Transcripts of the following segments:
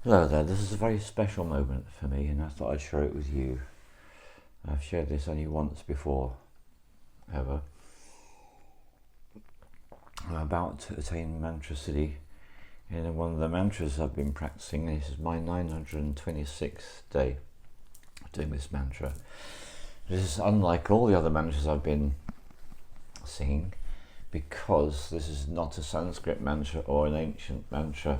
Hello there, this is a very special moment for me and I thought I'd share it with you. I've shared this only once before, ever. I'm about to attain Mantra Siddhi in one of the mantras I've been practicing. This is my 926th day doing this mantra. This is unlike all the other mantras I've been singing because this is not a Sanskrit mantra or an ancient mantra.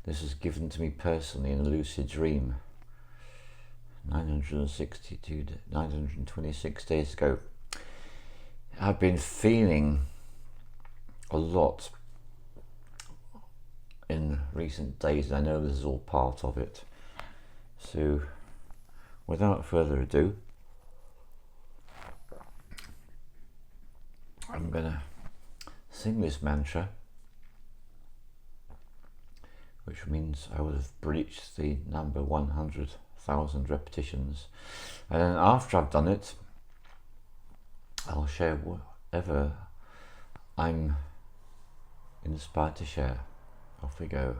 This was given to me personally in a lucid dream 926 days ago. I've been feeling a lot in recent days, and I know this is all part of it. So, without further ado, I'm going to sing this mantra, which means I would have breached the number 100,000 repetitions. And then after I've done it, I'll share whatever I'm inspired to share. Off we go.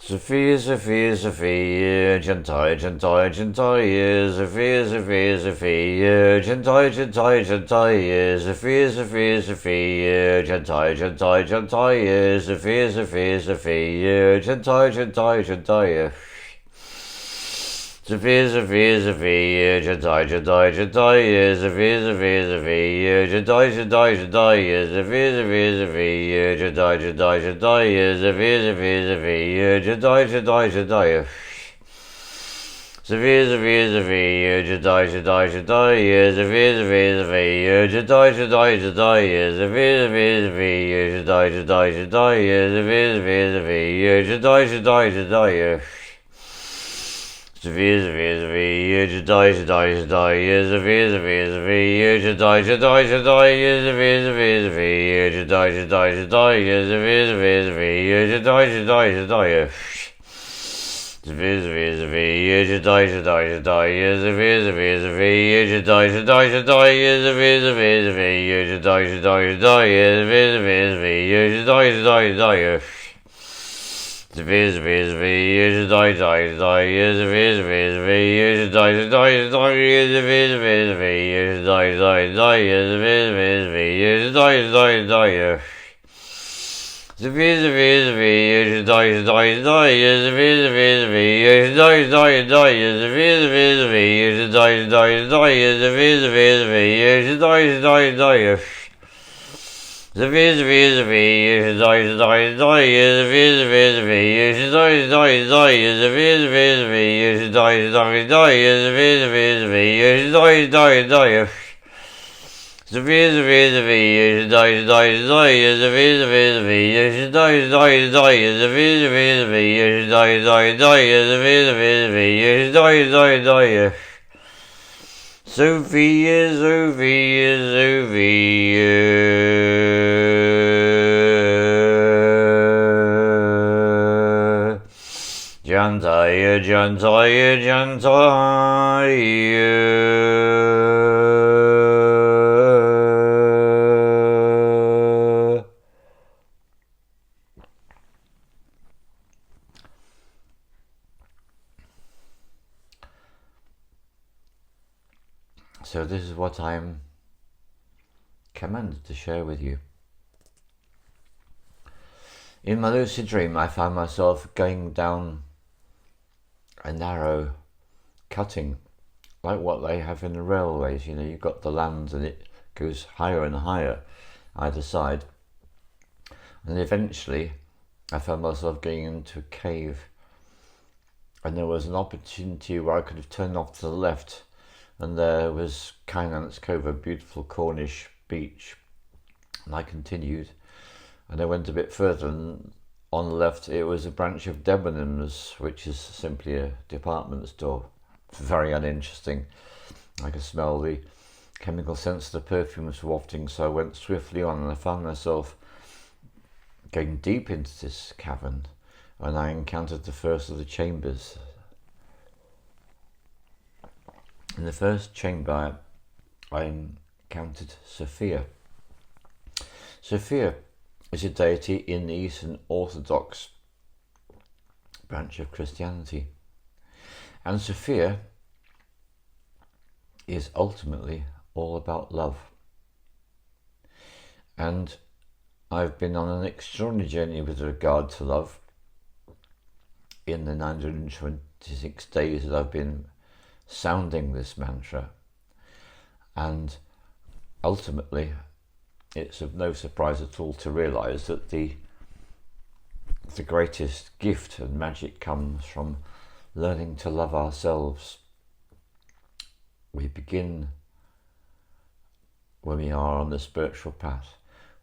Sophia, Sophia, Sophia, Jantaia, Jantaia, Jantaia, Sophia, Sophia, Sophia, Jantaia, Jantaia, Jantaia, Sophia, Sophia, Sophia, Jantaia, Jantaia, Jantaia, Sophia, Sophia, Sophia, Jantaia, Jantaia, Jantaia. Sophia, Sophia, Sophia, Jantaia, Jantaia, Jantaia, Sophia, Sophia, Sophia, Jantaia, Jantaia, Jantaia, Sophia, Sophia, Sophia, Jantaia, Jantaia, Jantaia, Sophia, Sophia, Sophia, Jantaia, Jantaia, Jantaia. Sophia, Sophia, Sophia, Jantaia, Jantaia, Jantaia, Sophia, Sophia, Sophia, Jantaia, Jantaia, Jantaia, Sophia, Sophia, Sophia, Jantaia, Jantaia, Jantaia, Sophia, Sophia, Sophia, Jantaia, Jantaia, Jantaia. Sophia, Sophia, Sophia, Jantaia, Jantaia, Jantaia, Sophia, Sophia, Sophia, Jantaia, Jantaia, Jantaia, Sophia, Sophia, Sophia, Jantaia, Jantaia, Jantaia, Sophia, Sophia, Sophia, Jantaia, Jantaia, Jantaia. Sophia, Sophia, Sophia, Jantaia, Jantaia, Jantaia, Sophia, Sophia, Sophia, Jantaia, Jantaia, Jantaia, Sophia, Sophia, Sophia, Jantaia, Jantaia, Jantaia, Sophia, Sophia, Sophia, Jantaia, Jantaia, Jantaia. Sophia, Sophia, Sophia, Jantaia, Jantaia, Jantaia, Sophia, Sophia, Sophia, Jantaia, Jantaia, Jantaia, Sophia, Sophia, Sophia, Jantaia, Jantaia, Jantaia, Sophia, Sophia, Sophia, Jantaia, Jantaia, Jantaia. Sophia, Sophia, Sophia, Jantaia, Jantaia, Jantaia, Sophia, Sophia, Sophia, Jantaia, Jantaia, Jantaia, Sophia, Sophia, Sophia, Jantaia, Jantaia, Jantaia, Sophia, Sophia, Sophia, Jantaia, Jantaia, Jantaia. Sophia, Sophia, Sophia, Jantaia, Jantaia, Jantaia, Sophia, Sophia, Sophia, Jantaia, Jantaia, Jantaia, Sophia, Sophia, Sophia, Jantaia, Jantaia, Jantaia, Sophia, Sophia, Sophia, Jantaia, Jantaia, Jantaia. Sophia, Sophia, Sophia, Jantaia, Jantaia, Jantaia, Sophia, Sophia, Sophia, Jantaia, Jantaia, Jantaia, Sophia, Sophia, Sophia, Jantaia, Jantaia, Jantaia, Sophia, Sophia, Sophia, Jantaia, Jantaia, Jantaia. Sophia, Sophia, Sophia. Jantaia, Jantaia, Jantaia. So this is what I'm commanded to share with you. In my lucid dream, I found myself going down a narrow cutting, like what they have in the railways. You know, you've got the land and it goes higher and higher either side. And eventually, I found myself going into a cave, and there was an opportunity where I could have turned off to the left, and there was Kynane's Cove, a beautiful Cornish beach. And I continued, and I went a bit further, and on the left it was a branch of Debenhams, which is simply a department store. Very uninteresting. I could smell the chemical scents of the perfumes wafting, so I went swiftly on, and I found myself going deep into this cavern, and I encountered the first of the chambers. In the first chamber, I encountered Sophia. Sophia is a deity in the Eastern Orthodox branch of Christianity. And Sophia is ultimately all about love. And I've been on an extraordinary journey with regard to love in the 926 days that I've been sounding this mantra. And ultimately, it's of no surprise at all to realise that the greatest gift and magic comes from learning to love ourselves. We begin when we are on the spiritual path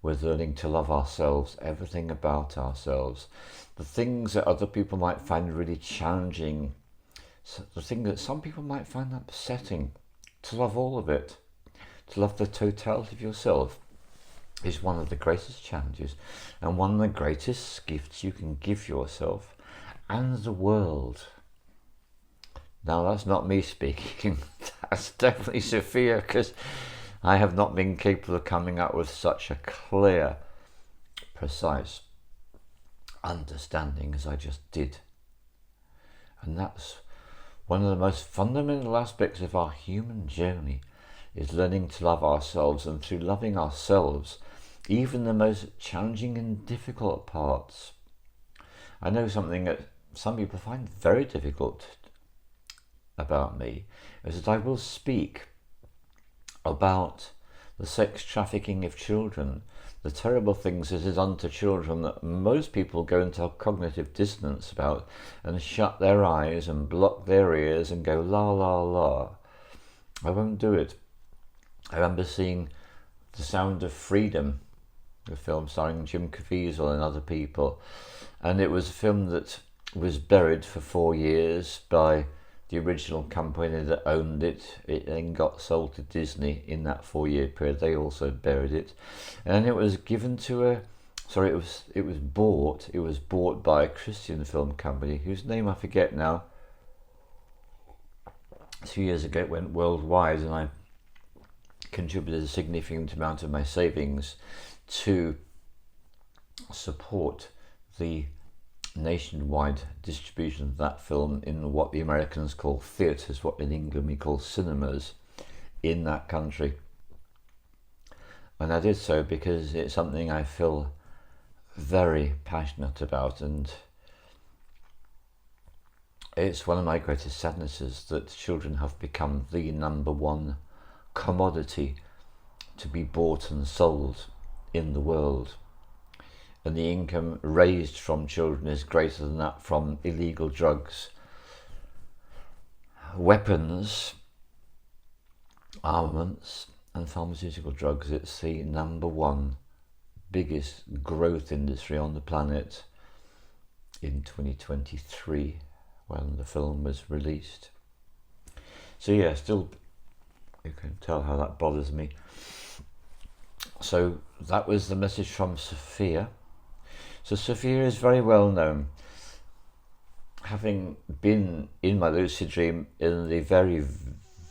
with learning to love ourselves, everything about ourselves, the things that other people might find really challenging, the thing that some people might find upsetting, to love all of it, to love the totality of yourself is one of the greatest challenges and one of the greatest gifts you can give yourself and the world. Now, that's not me speaking, that's definitely Sophia, because I have not been capable of coming up with such a clear, precise understanding as I just did. And that's one of the most fundamental aspects of our human journey, is learning to love ourselves, and through loving ourselves, even the most challenging and difficult parts. I know something that some people find very difficult about me is that I will speak about the sex trafficking of children, the terrible things that is done to children that most people go into cognitive dissonance about and shut their eyes and block their ears and go la la la. I won't do it. I remember seeing The Sound of Freedom, the film starring Jim Caviezel and other people, and it was a film that was buried for 4 years by the original company that owned it. It then got sold to Disney in that 4-year period. They also buried it, and it was given to it was bought by a Christian film company whose name I forget now. 2 years ago it went worldwide, and I contributed a significant amount of my savings to support the nationwide distribution of that film in what the Americans call theatres, what in England we call cinemas, in that country. And I did so because it's something I feel very passionate about, and it's one of my greatest sadnesses that children have become the number one commodity to be bought and sold in the world, and the income raised from children is greater than that from illegal drugs, weapons, armaments and pharmaceutical drugs. It's the number one biggest growth industry on the planet in 2023 when the film was released. So yeah, still you can tell how that bothers me. So that was the message from Sophia. So Sophia is very well known, having been in my lucid dream in the very,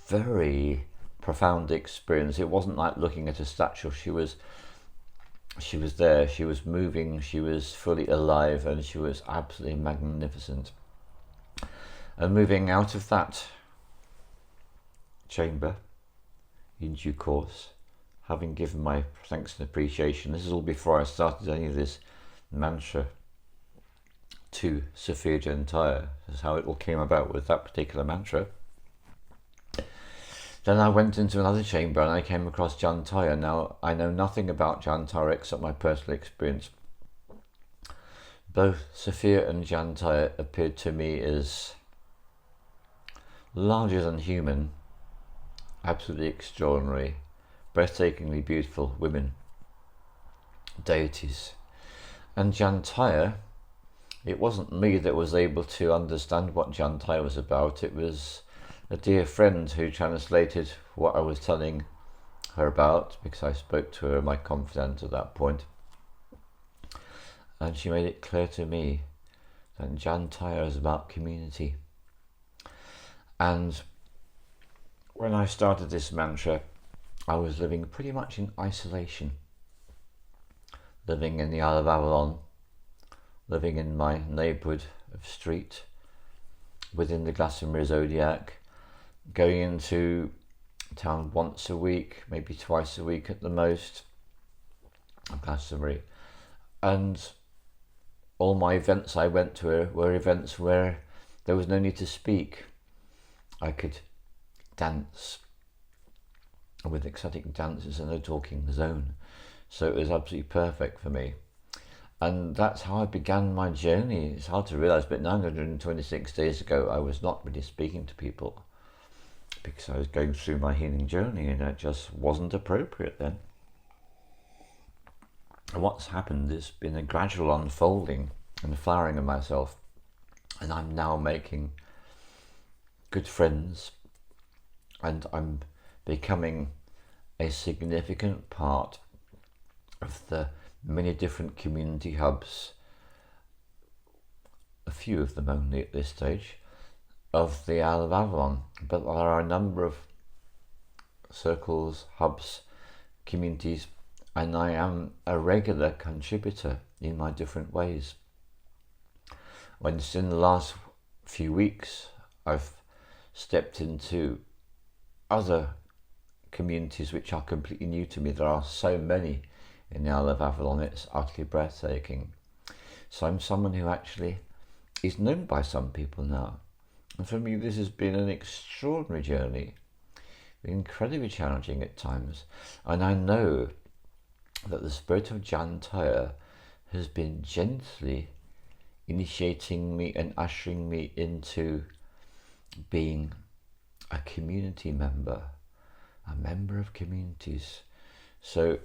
very profound experience. It wasn't like looking at a statue. She was there, she was moving, she was fully alive, and she was absolutely magnificent. And moving out of that chamber in due course, having given my thanks and appreciation, this is all before I started any of this mantra, to Sophia Jantaia. This is how it all came about with that particular mantra. Then I went into another chamber and I came across Jantaia. Now, I know nothing about Jantaia except my personal experience. Both Sophia and Jantaia appeared to me as larger than human, absolutely extraordinary, breathtakingly beautiful women, deities. And Jantaia, it wasn't me that was able to understand what Jantaia was about. It was a dear friend who translated what I was telling her about, because I spoke to her, my confidant at that point. And she made it clear to me that Jantaia is about community. And when I started this mantra, I was living pretty much in isolation. living in the Isle of Avalon, living in my neighbourhood of street, within the Glastonbury Zodiac, going into town once a week, maybe twice a week at the most, Glastonbury. And all my events I went to were events where there was no need to speak. I could dance with ecstatic dancers in a talking zone. So it was absolutely perfect for me. And that's how I began my journey. It's hard to realise, but 926 days ago, I was not really speaking to people because I was going through my healing journey, and it just wasn't appropriate then. And what's happened has been a gradual unfolding and flowering of myself, and I'm now making good friends, and I'm becoming a significant part of the many different community hubs, a few of them only at this stage, of the Isle of Avalon. But there are a number of circles, hubs, communities, and I am a regular contributor in my different ways. When in the last few weeks I've stepped into other communities which are completely new to me. There are so many in the Isle of Avalon, it's utterly breathtaking. So I'm someone who actually is known by some people now. And for me, this has been an extraordinary journey, incredibly challenging at times. And I know that the spirit of Jantaia has been gently initiating me and ushering me into being a community member, a member of communities. So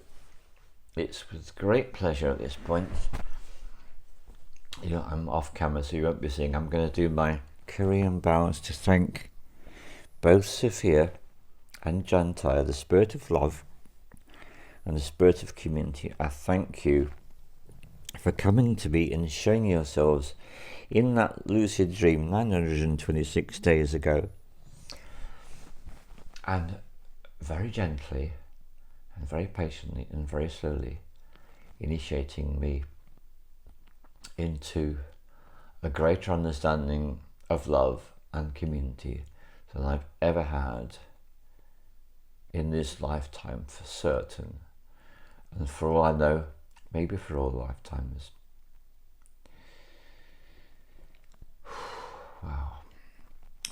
it's with great pleasure at this point. I'm off camera, so you won't be seeing. I'm going to do my Korean bows to thank both Sophia and Jantaia, the spirit of love and the spirit of community. I thank you for coming to me and showing yourselves in that lucid dream 926 days ago, and very gently and very patiently and very slowly initiating me into a greater understanding of love and community than I've ever had in this lifetime, for certain, and for all I know, maybe for all lifetimes. Wow.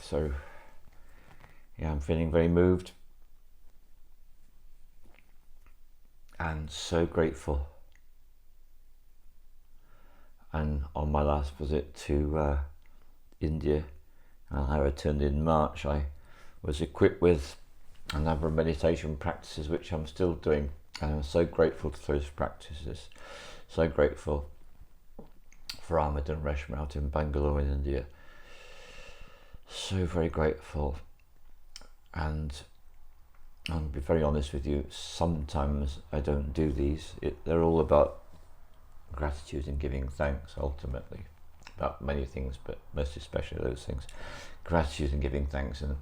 So yeah, I'm feeling very moved and so grateful. And on my last visit to India, I returned in March, I was equipped with a number of meditation practices which I'm still doing, and I'm so grateful to those practices. So grateful for Ahmed and Reshma out in Bangalore in India. So very grateful. And I'll be very honest with you, sometimes I don't do these. They're all about gratitude and giving thanks, ultimately, about many things, but most especially those things, gratitude and giving thanks. And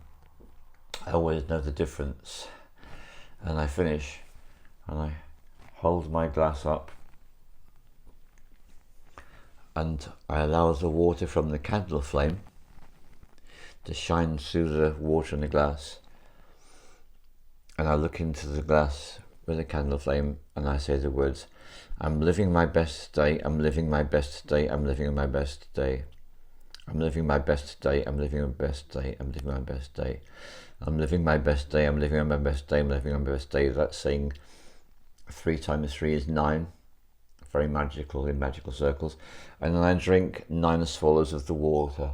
I always know the difference. And I finish and I hold my glass up and I allow the water from the candle flame to shine through the water in the glass, and I look into the glass with a candle flame and I say the words, I'm living my best day, I'm living my best day, I'm living my best day. I'm living my best day, I'm living my best day, I'm living my best day. I'm living my best day, I'm living my best day, I'm living my best day. That's saying 3 times 3 is 9. Very magical in magical circles. And then I drink 9 swallows of the water.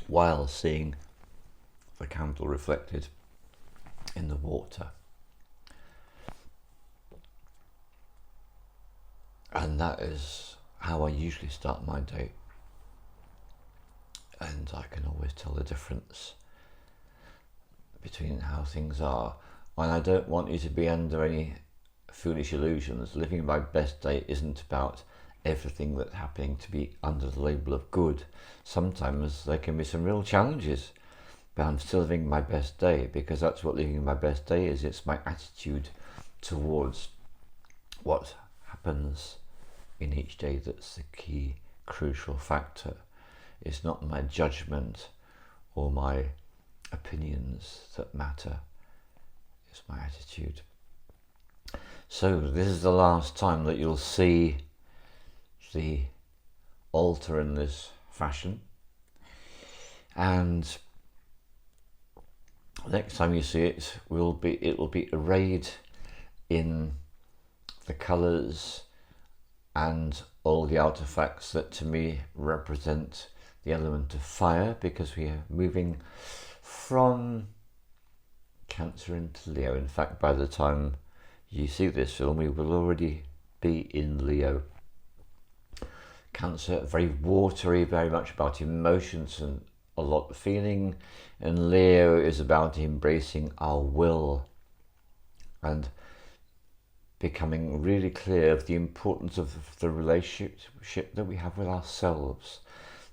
While seeing the candle reflected in the water. And that is how I usually start my day. And I can always tell the difference between how things are. And I don't want you to be under any foolish illusions. Living my best day isn't about everything that's happening to be under the label of good. Sometimes there can be some real challenges, but I'm still living my best day, because that's what living my best day is. It's my attitude towards what happens in each day that's the key, crucial factor. It's not my judgment or my opinions that matter. It's my attitude. So this is the last time that you'll see the altar in this fashion, and next time you see it, it will be arrayed in the colours and all the artifacts that to me represent the element of fire, because we are moving from Cancer into Leo. In fact, by the time you see this film, we will already be in Leo. Cancer, very watery, very much about emotions and a lot of feeling, and Leo is about embracing our will and becoming really clear of the importance of the relationship that we have with ourselves.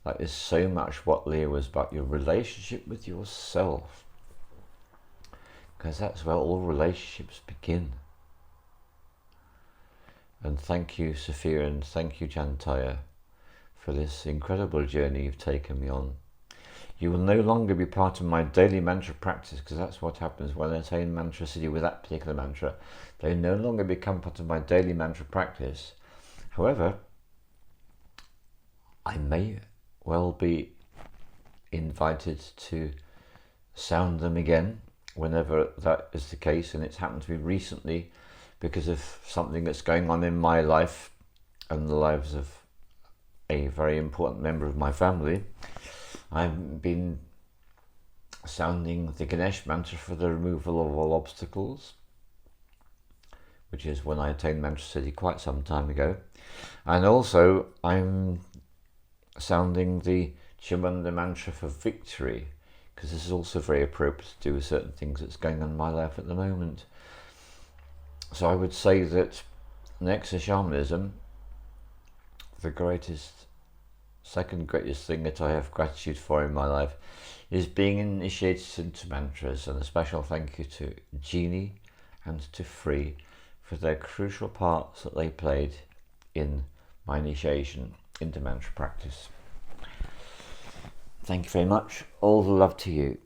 Like, there's so much what Leo is about, your relationship with yourself, because that's where all relationships begin. And thank you, Sophia, and thank you, Jantaia, for this incredible journey you've taken me on. You will no longer be part of my daily mantra practice, because that's what happens when I attain mantra siddhi with that particular mantra. They no longer become part of my daily mantra practice. However, I may well be invited to sound them again whenever that is the case, and it's happened to me recently because of something that's going on in my life and the lives of a very important member of my family. I've been sounding the Ganesh mantra for the removal of all obstacles, which is when I attained mantra siddhi quite some time ago. And also I'm sounding the Chamunda mantra for victory, because this is also very appropriate to do with certain things that's going on in my life at the moment. So I would say that next to shamanism, the second greatest thing that I have gratitude for in my life is being initiated into mantras, and a special thank you to Jeannie and to Free for their crucial parts that they played in my initiation into mantra practice. Thank you very much. All the love to you.